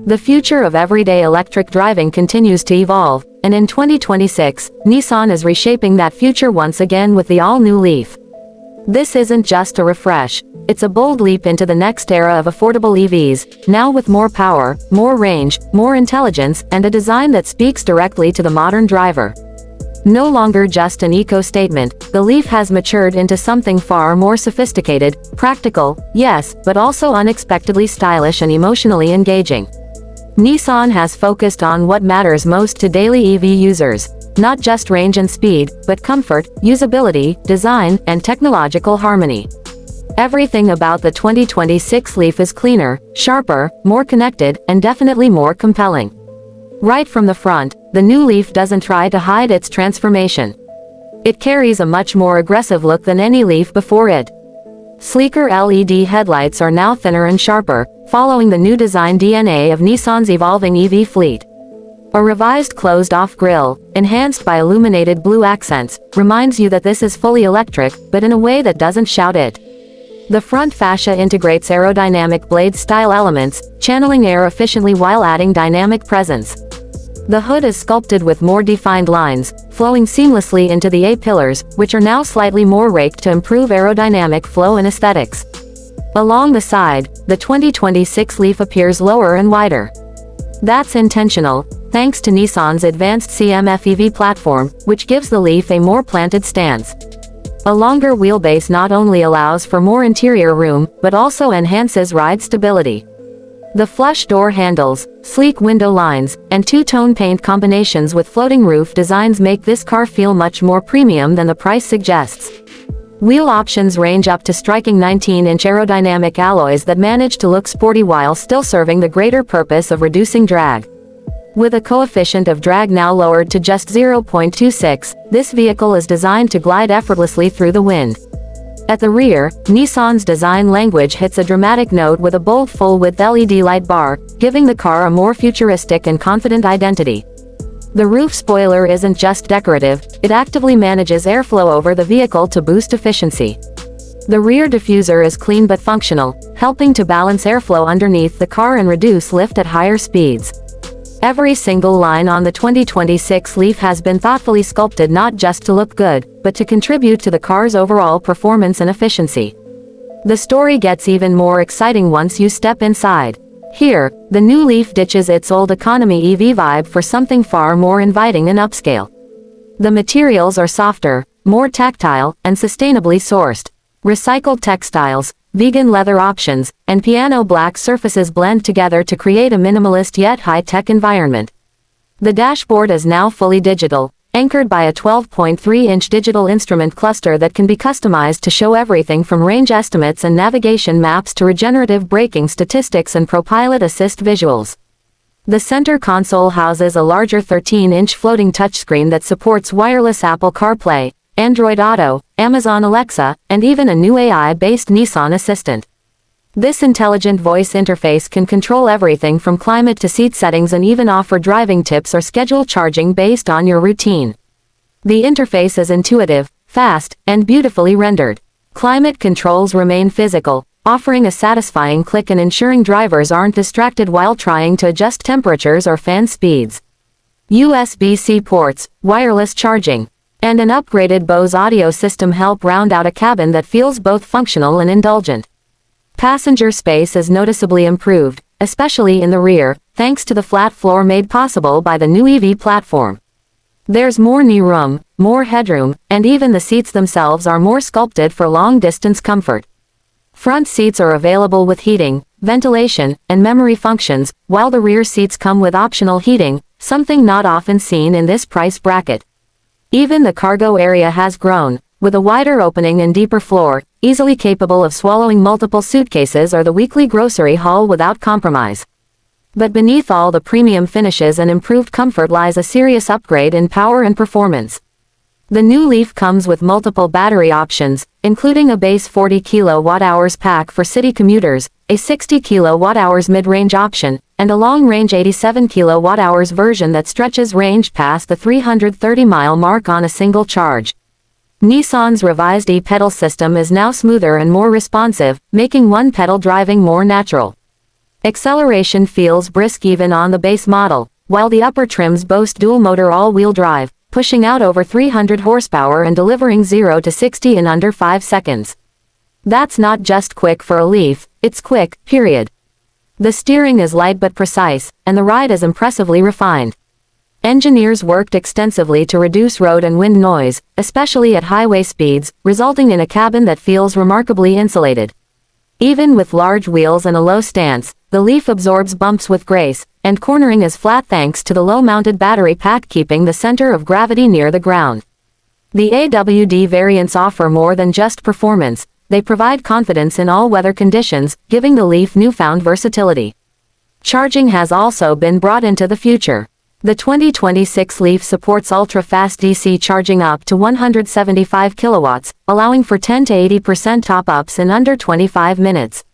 The future of everyday electric driving continues to evolve, and in 2026, Nissan is reshaping that future once again with the all-new Leaf. This isn't just a refresh, it's a bold leap into the next era of affordable EVs, now with more power, more range, more intelligence, and a design that speaks directly to the modern driver. No longer just an eco statement, the Leaf has matured into something far more sophisticated, practical, yes, but also unexpectedly stylish and emotionally engaging. Nissan has focused on what matters most to daily EV users, not just range and speed, but comfort, usability, design, and technological harmony. Everything about the 2026 Leaf is cleaner, sharper, more connected, and definitely more compelling. Right from the front, the new Leaf doesn't try to hide its transformation. It carries a much more aggressive look than any Leaf before it. Sleeker LED headlights are now thinner and sharper, following the new design DNA of Nissan's evolving EV fleet. A revised closed-off grille, enhanced by illuminated blue accents, reminds you that this is fully electric, but in a way that doesn't shout it. The front fascia integrates aerodynamic blade-style elements, channeling air efficiently while adding dynamic presence. The hood is sculpted with more defined lines, flowing seamlessly into the A-pillars, which are now slightly more raked to improve aerodynamic flow and aesthetics. Along the side, the 2026 Leaf appears lower and wider. That's intentional, thanks to Nissan's advanced CMF-EV platform, which gives the Leaf a more planted stance. A longer wheelbase not only allows for more interior room, but also enhances ride stability. The flush door handles, sleek window lines, and two-tone paint combinations with floating roof designs make this car feel much more premium than the price suggests. Wheel options range up to striking 19-inch aerodynamic alloys that manage to look sporty while still serving the greater purpose of reducing drag. With a coefficient of drag now lowered to just 0.26, this vehicle is designed to glide effortlessly through the wind. At the rear, Nissan's design language hits a dramatic note with a bold full-width LED light bar, giving the car a more futuristic and confident identity. The roof spoiler isn't just decorative, it actively manages airflow over the vehicle to boost efficiency. The rear diffuser is clean but functional, helping to balance airflow underneath the car and reduce lift at higher speeds. Every single line on the 2026 Leaf has been thoughtfully sculpted not just to look good, but to contribute to the car's overall performance and efficiency. The story gets even more exciting once you step inside. Here, the new Leaf ditches its old economy EV vibe for something far more inviting and upscale. The materials are softer, more tactile, and sustainably sourced. Recycled textiles, vegan leather options, and piano black surfaces blend together to create a minimalist yet high-tech environment. The dashboard is now fully digital, anchored by a 12.3-inch digital instrument cluster that can be customized to show everything from range estimates and navigation maps to regenerative braking statistics and ProPILOT Assist visuals. The center console houses a larger 13-inch floating touchscreen that supports wireless Apple CarPlay, Android Auto, Amazon Alexa, and even a new AI-based Nissan Assistant. This intelligent voice interface can control everything from climate to seat settings and even offer driving tips or schedule charging based on your routine. The interface is intuitive, fast, and beautifully rendered. Climate controls remain physical, offering a satisfying click and ensuring drivers aren't distracted while trying to adjust temperatures or fan speeds. USB-C ports, wireless charging, and an upgraded Bose audio system help round out a cabin that feels both functional and indulgent. Passenger space is noticeably improved, especially in the rear, thanks to the flat floor made possible by the new EV platform. There's more knee room, more headroom, and even the seats themselves are more sculpted for long-distance comfort. Front seats are available with heating, ventilation, and memory functions, while the rear seats come with optional heating, something not often seen in this price bracket. Even the cargo area has grown, with a wider opening and deeper floor, easily capable of swallowing multiple suitcases or the weekly grocery haul without compromise. But beneath all the premium finishes and improved comfort lies a serious upgrade in power and performance. The new Leaf comes with multiple battery options, including a base 40 kWh pack for city commuters, a 60 kWh mid-range option, and a long-range 87 kWh version that stretches range past the 330-mile mark on a single charge. Nissan's revised e-pedal system is now smoother and more responsive, making one-pedal driving more natural. Acceleration feels brisk even on the base model, while the upper trims boast dual-motor all-wheel drive, pushing out over 300 horsepower and delivering 0 to 60 in under 5 seconds. That's not just quick for a Leaf, it's quick, period. The steering is light but precise, and the ride is impressively refined. Engineers worked extensively to reduce road and wind noise, especially at highway speeds, resulting in a cabin that feels remarkably insulated. Even with large wheels and a low stance, the Leaf absorbs bumps with grace, and cornering is flat thanks to the low-mounted battery pack keeping the center of gravity near the ground. The AWD variants offer more than just performance, they provide confidence in all weather conditions, giving the Leaf newfound versatility. Charging has also been brought into the future. The 2026 Leaf supports ultra-fast DC charging up to 175 kilowatts, allowing for 10 to 80% top-ups in under 25 minutes.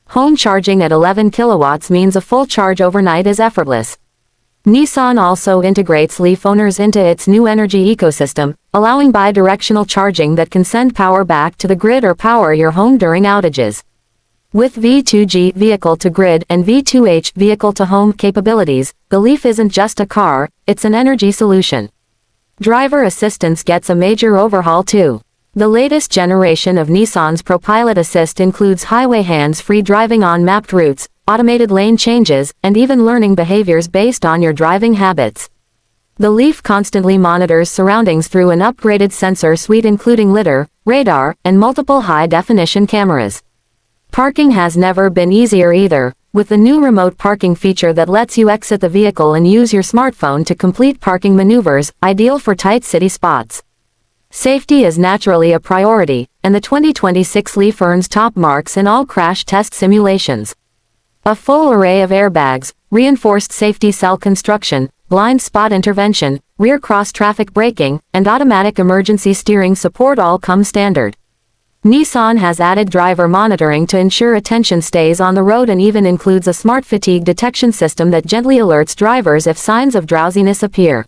Home charging at 11 kilowatts means a full charge overnight is effortless. Nissan also integrates Leaf owners into its new energy ecosystem, allowing bi-directional charging that can send power back to the grid or power your home during outages. With V2G vehicle-to-grid and V2H vehicle-to-home capabilities, the Leaf isn't just a car, it's an energy solution. Driver assistance gets a major overhaul too. The latest generation of Nissan's ProPILOT Assist includes highway hands-free driving on mapped routes, automated lane changes, and even learning behaviors based on your driving habits. The Leaf constantly monitors surroundings through an upgraded sensor suite including lidar, radar, and multiple high-definition cameras. Parking has never been easier either, with the new remote parking feature that lets you exit the vehicle and use your smartphone to complete parking maneuvers, ideal for tight city spots. Safety is naturally a priority, and the 2026 Leaf earns top marks in all crash test simulations. A full array of airbags, reinforced safety cell construction, blind spot intervention, rear cross-traffic braking, and automatic emergency steering support all come standard. Nissan has added driver monitoring to ensure attention stays on the road and even includes a smart fatigue detection system that gently alerts drivers if signs of drowsiness appear.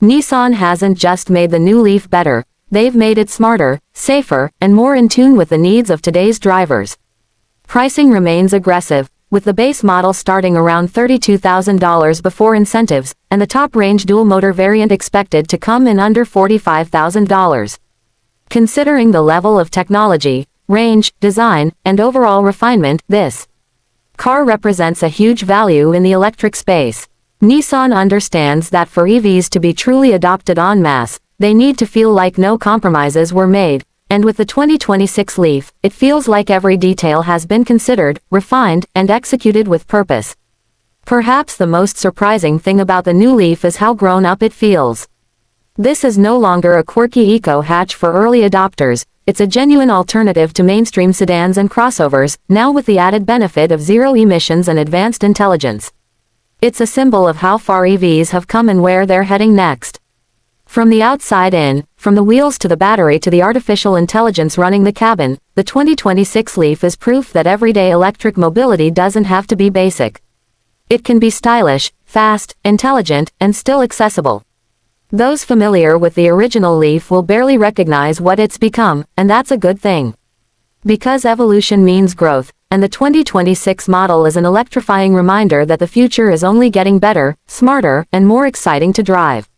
Nissan hasn't just made the new Leaf better, they've made it smarter, safer, and more in tune with the needs of today's drivers. Pricing remains aggressive, with the base model starting around $32,000 before incentives, and the top-range dual-motor variant expected to come in under $45,000. Considering the level of technology, range, design, and overall refinement, this car represents a huge value in the electric space. Nissan understands that for EVs to be truly adopted en masse, they need to feel like no compromises were made, and with the 2026 Leaf, it feels like every detail has been considered, refined, and executed with purpose. Perhaps the most surprising thing about the new Leaf is how grown up it feels. This is no longer a quirky eco-hatch for early adopters, it's a genuine alternative to mainstream sedans and crossovers, now with the added benefit of zero emissions and advanced intelligence. It's a symbol of how far EVs have come and where they're heading next. From the outside in, from the wheels to the battery to the artificial intelligence running the cabin, the 2026 Leaf is proof that everyday electric mobility doesn't have to be basic. It can be stylish, fast, intelligent, and still accessible. Those familiar with the original Leaf will barely recognize what it's become, and that's a good thing. Because evolution means growth, and the 2026 model is an electrifying reminder that the future is only getting better, smarter, and more exciting to drive.